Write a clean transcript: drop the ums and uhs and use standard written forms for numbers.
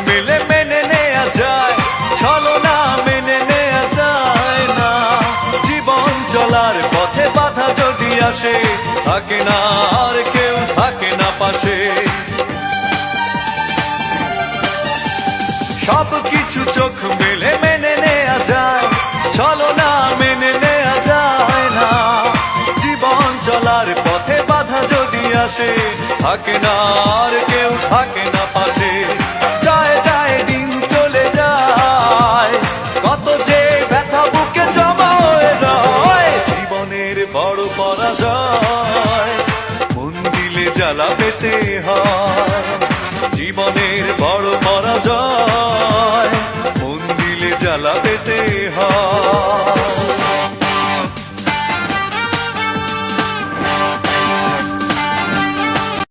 মেলে মেনে নেয়া যায়, ছলনা মেনে নেয়া যায় না। জীবন চলার পথে বাধা যদি আসে, থাকে না আর কেউ, থাকে না পাশে। সব কিছু চোখ মেলে মেনে নেয়া যায়, ছলনা মেনে নেয়া যায় না। জীবন চলার পথে বাধা যদি আসে, থাকে না আর কেউ, থাকে না পাশে। যায় যায় দিন চলে যায়, কত যে ব্যথা বুকে জমা হয়ে রয়। জীবনের বড় পরাজয়, মন দিলে জ্বালা পেতে হয়। জীবনের বড় পরাজয়, মন দিলে জ্বালা পেতে হয়।